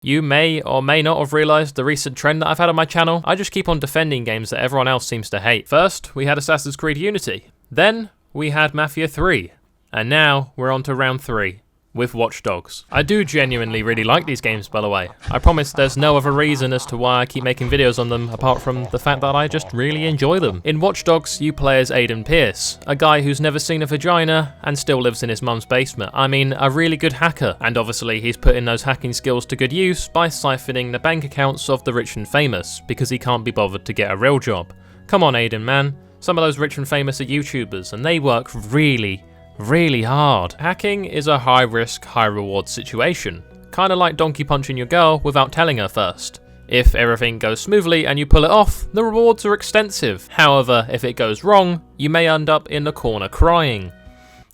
You may or may not have realised the recent trend that I've had on my channel. I just keep on defending games that everyone else seems to hate. First, we had Assassin's Creed Unity. Then, we had Mafia 3. And now, we're on to round 3. With Watch Dogs. I do genuinely really like these games, by the way. I promise there's no other reason as to why I keep making videos on them apart from the fact that I just really enjoy them. In Watch Dogs, you play as Aiden Pearce, a guy who's never seen a vagina and still lives in his mum's basement. I mean, a really good hacker. And obviously he's putting those hacking skills to good use by siphoning the bank accounts of the rich and famous, because he can't be bothered to get a real job. Come on, Aiden, man. Some of those rich and famous are YouTubers, and they work really hard. Hacking is a high risk, high reward situation. Kinda like donkey punching your girl without telling her first. If everything goes smoothly and you pull it off, the rewards are extensive. However, if it goes wrong, you may end up in the corner crying.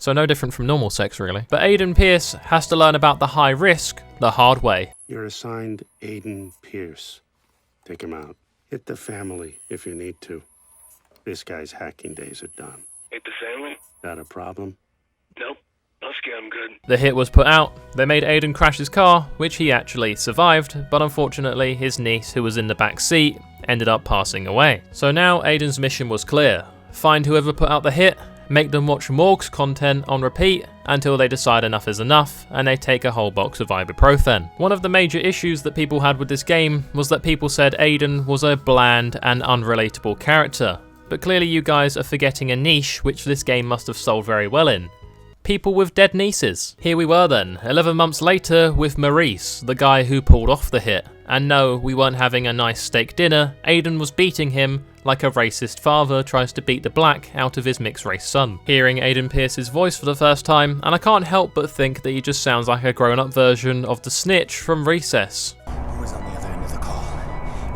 So no different from normal sex, really. But Aiden Pearce has to learn about the high risk the hard way. You're assigned Aiden Pearce. Take him out. Hit the family if you need to. This guy's hacking days are done. Hit the family? Got a problem? Nope. I'm good. The hit was put out. They made Aiden crash his car, which he actually survived, but unfortunately his niece, who was in the back seat, ended up passing away. So now Aiden's mission was clear. Find whoever put out the hit, make them watch Morg's content on repeat until they decide enough is enough, and they take a whole box of ibuprofen. One of the major issues that people had with this game was that people said Aiden was a bland and unrelatable character. But clearly you guys are forgetting a niche which this game must have sold very well in. People with dead nieces. Here we were then, 11 months later with Maurice, the guy who pulled off the hit. And no, we weren't having a nice steak dinner, Aiden was beating him like a racist father tries to beat the black out of his mixed race son. Hearing Aiden Pearce's voice for the first time, and I can't help but think that he just sounds like a grown up version of the snitch from Recess. Who was on the other end of the call?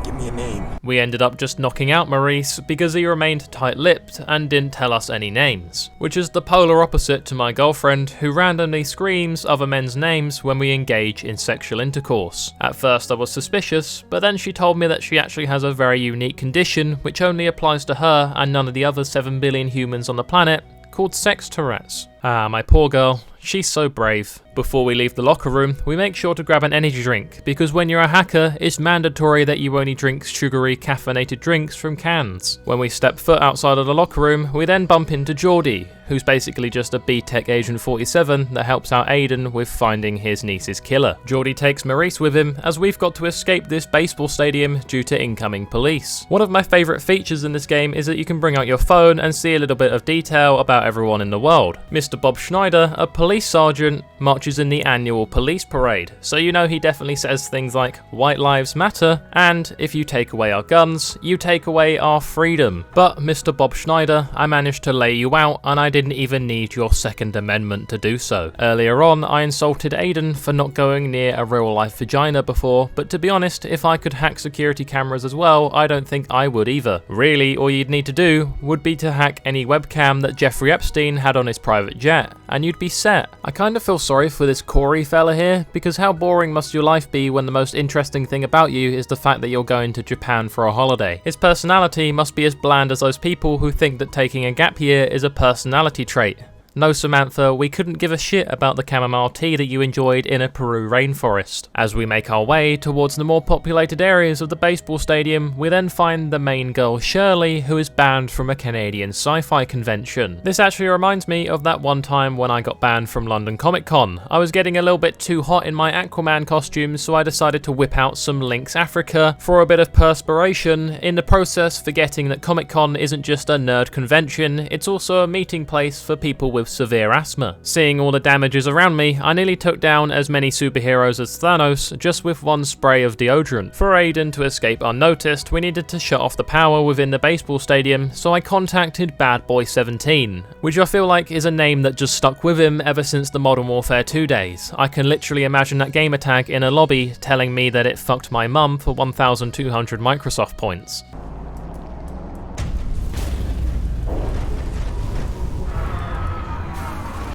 Give me a name. We ended up just knocking out Maurice because he remained tight-lipped and didn't tell us any names, which is the polar opposite to my girlfriend, who randomly screams other men's names when we engage in sexual intercourse. At first I was suspicious, but then she told me that she actually has a very unique condition which only applies to her and none of the other 7 billion humans on the planet, called sex Tourette's. Ah, my poor girl. She's so brave. Before we leave the locker room, we make sure to grab an energy drink, because when you're a hacker, it's mandatory that you only drink sugary, caffeinated drinks from cans. When we step foot outside of the locker room, we then bump into Geordie, who's basically just a B-Tech Agent 47 that helps out Aiden with finding his niece's killer. Geordie takes Maurice with him, as we've got to escape this baseball stadium due to incoming police. One of my favourite features in this game is that you can bring out your phone and see a little bit of detail about everyone in the world. Mr. Bob Schneider, a police sergeant, marches in the annual police parade, so you know he definitely says things like "White Lives Matter" and "If you take away our guns, you take away our freedom." But Mr. Bob Schneider, I managed to lay you out and I didn't even need your Second Amendment to do so. Earlier on, I insulted Aiden for not going near a real life vagina before, but to be honest, if I could hack security cameras as well, I don't think I would either. Really, all you'd need to do would be to hack any webcam that Jeffrey Epstein had on his private jet, and you'd be set. I kind of feel sorry for this Corey fella here, because how boring must your life be when the most interesting thing about you is the fact that you're going to Japan for a holiday? His personality must be as bland as those people who think that taking a gap year is a personality trait. No, Samantha, we couldn't give a shit about the chamomile tea that you enjoyed in a Peru rainforest. As we make our way towards the more populated areas of the baseball stadium, we then find the main girl Shirley, who is banned from a Canadian sci-fi convention. This actually reminds me of that one time when I got banned from London Comic Con. I was getting a little bit too hot in my Aquaman costume, so I decided to whip out some Lynx Africa for a bit of perspiration, in the process forgetting that Comic Con isn't just a nerd convention, it's also a meeting place for people with severe asthma. Seeing all the damages around me, I nearly took down as many superheroes as Thanos just with one spray of deodorant. For Aiden to escape unnoticed, we needed to shut off the power within the baseball stadium, so I contacted Bad Boy 17, which I feel like is a name that just stuck with him ever since the Modern Warfare 2 days. I can literally imagine that gamer tag in a lobby telling me that it fucked my mum for 1,200 Microsoft points.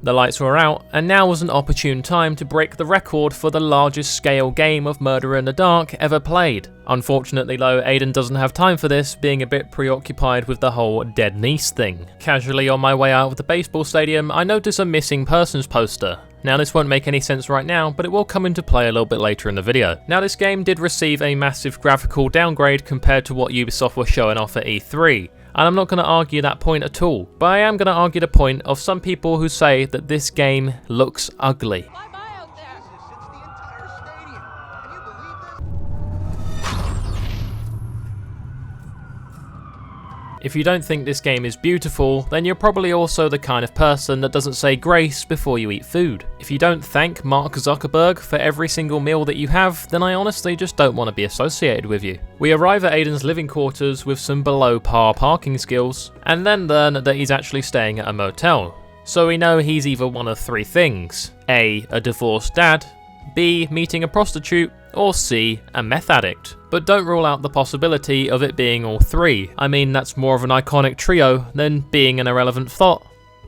The lights were out, and now was an opportune time to break the record for the largest scale game of Murder in the Dark ever played. Unfortunately though, Aiden doesn't have time for this, being a bit preoccupied with the whole dead niece thing. Casually on my way out of the baseball stadium, I notice a missing persons poster. Now this won't make any sense right now, but it will come into play a little bit later in the video. Now this game did receive a massive graphical downgrade compared to what Ubisoft were showing off at E3. And I'm not going to argue that point at all, but I am going to argue the point of some people who say that this game looks ugly. If you don't think this game is beautiful, then you're probably also the kind of person that doesn't say grace before you eat food. If you don't thank Mark Zuckerberg for every single meal that you have, then I honestly just don't want to be associated with you. We arrive at Aiden's living quarters with some below par parking skills, and then learn that he's actually staying at a motel. So we know he's either one of three things: A divorced dad, B, meeting a prostitute, or C, a meth addict. But don't rule out the possibility of it being all three. I mean, that's more of an iconic trio than being an irrelevant thought.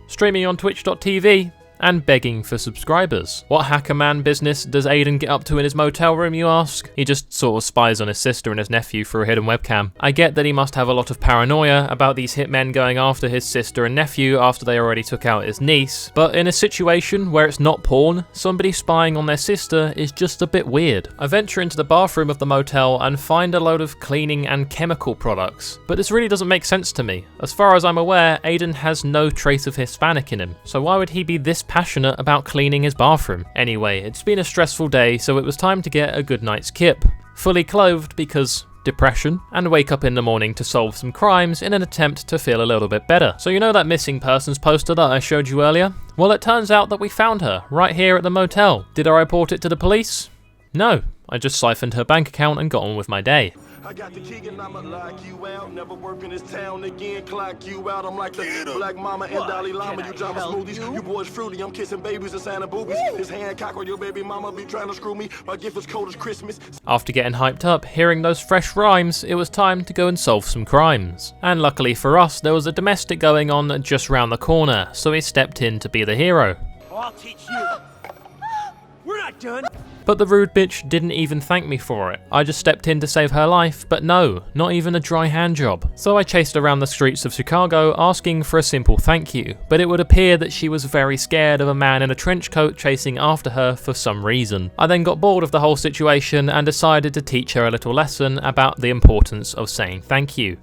Streaming on twitch.tv and begging for subscribers. What hacker man business does Aiden get up to in his motel room, you ask? He just sort of spies on his sister and his nephew through a hidden webcam. I get that he must have a lot of paranoia about these hitmen going after his sister and nephew after they already took out his niece, but in a situation where it's not porn, somebody spying on their sister is just a bit weird. I venture into the bathroom of the motel and find a load of cleaning and chemical products, but this really doesn't make sense to me. As far as I'm aware, Aiden has no trace of Hispanic in him, so why would he be this passionate about cleaning his bathroom? Anyway, it's been a stressful day, so it was time to get a good night's kip. Fully clothed because depression, and wake up in the morning to solve some crimes in an attempt to feel a little bit better. So you know that missing persons poster that I showed you earlier? Well, it turns out that we found her right here at the motel. Did I report it to the police? No, I just siphoned her bank account and got on with my day. I got the key and I'ma lock you out. Never work in this town again, clock you out. I'm like the Black Mama and Dalai Lama. You drama smoothies, you boys fruity. I'm kissing babies and Santa boobies. This Hancock or your baby mama be trying to screw me. My gift was cold as Christmas. After getting hyped up, hearing those fresh rhymes, it was time to go and solve some crimes. And luckily for us, there was a domestic going on just round the corner, so he stepped in to be the hero. I'll teach you. We're not done. But the rude bitch didn't even thank me for it. I just stepped in to save her life, but no, not even a dry hand job. So I chased around the streets of Chicago asking for a simple thank you, but it would appear that she was very scared of a man in a trench coat chasing after her for some reason. I then got bored of the whole situation and decided to teach her a little lesson about the importance of saying thank you.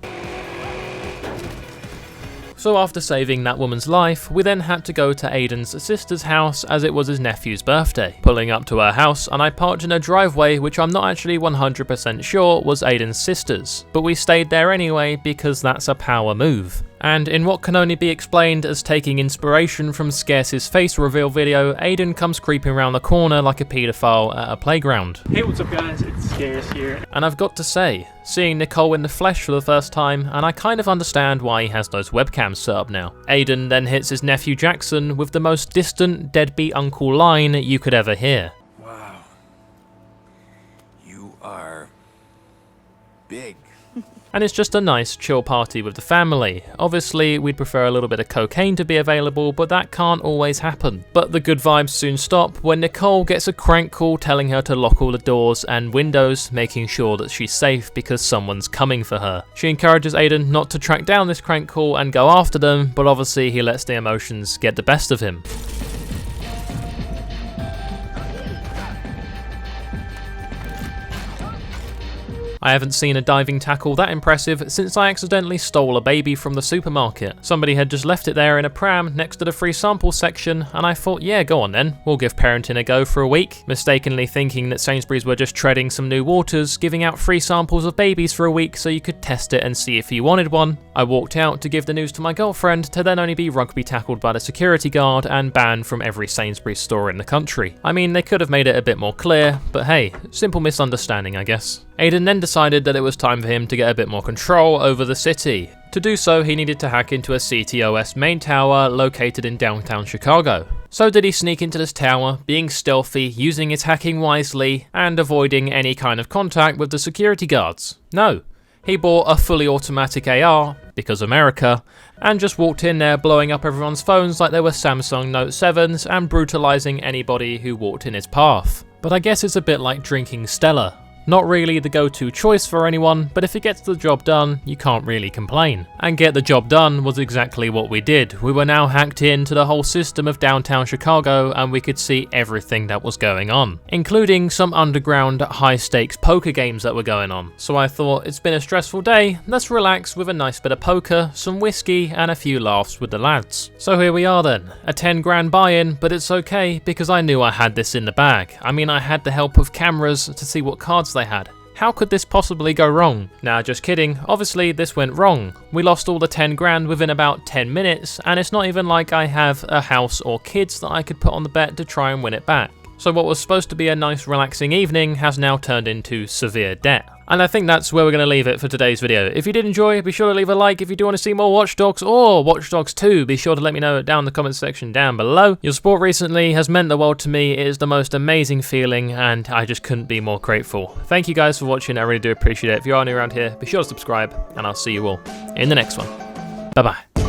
So after saving that woman's life, we then had to go to Aiden's sister's house as it was his nephew's birthday. Pulling up to her house, and I parked in a driveway which I'm not actually 100% sure was Aiden's sister's, but we stayed there anyway because that's a power move. And in what can only be explained as taking inspiration from Scarce's face reveal video, Aiden comes creeping around the corner like a paedophile at a playground. Hey, what's up guys, it's Scarce here. And I've got to say, seeing Nicole in the flesh for the first time, and I kind of understand why he has those webcams set up now. Aiden then hits his nephew Jackson with the most distant deadbeat uncle line you could ever hear. Wow. You are big. And it's just a nice chill party with the family. Obviously, we'd prefer a little bit of cocaine to be available, but that can't always happen. But the good vibes soon stop when Nicole gets a crank call telling her to lock all the doors and windows, making sure that she's safe because someone's coming for her. She encourages Aiden not to track down this crank call and go after them, but obviously he lets the emotions get the best of him. I haven't seen a diving tackle that impressive since I accidentally stole a baby from the supermarket. Somebody had just left it there in a pram next to the free sample section, and I thought, yeah, go on then, we'll give parenting a go for a week. Mistakenly thinking that Sainsbury's were just treading some new waters, giving out free samples of babies for a week so you could test it and see if you wanted one. I walked out to give the news to my girlfriend to then only be rugby tackled by the security guard and banned from every Sainsbury's store in the country. I mean, they could have made it a bit more clear, but hey, simple misunderstanding, I guess. Aiden then decided that it was time for him to get a bit more control over the city. To do so, he needed to hack into a CTOS main tower located in downtown Chicago. So did he sneak into this tower, being stealthy, using his hacking wisely, and avoiding any kind of contact with the security guards? No. He bought a fully automatic AR, because America, and just walked in there blowing up everyone's phones like they were Samsung Note 7s and brutalizing anybody who walked in his path. But I guess it's a bit like drinking Stella. Not really the go-to choice for anyone, but if it gets the job done, you can't really complain. And get the job done was exactly what we did. We were now hacked into the whole system of downtown Chicago, and we could see everything that was going on, including some underground high-stakes poker games that were going on. So I thought, it's been a stressful day, let's relax with a nice bit of poker, some whiskey, and a few laughs with the lads. So here we are then, a 10 grand buy-in, but it's okay because I knew I had this in the bag. I mean, I had the help of cameras to see what cards they had. How could this possibly go wrong? Nah, just kidding. Obviously, this went wrong. We lost all the 10 grand within about 10 minutes, and it's not even like I have a house or kids that I could put on the bet to try and win it back. So what was supposed to be a nice relaxing evening has now turned into severe debt. And I think that's where we're going to leave it for today's video. If you did enjoy, be sure to leave a like. If you do want to see more Watch Dogs or Watch Dogs 2, be sure to let me know down in the comments section down below. Your support recently has meant the world to me. It is the most amazing feeling, and I just couldn't be more grateful. Thank you guys for watching. I really do appreciate it. If you are new around here, be sure to subscribe, and I'll see you all in the next one. Bye-bye.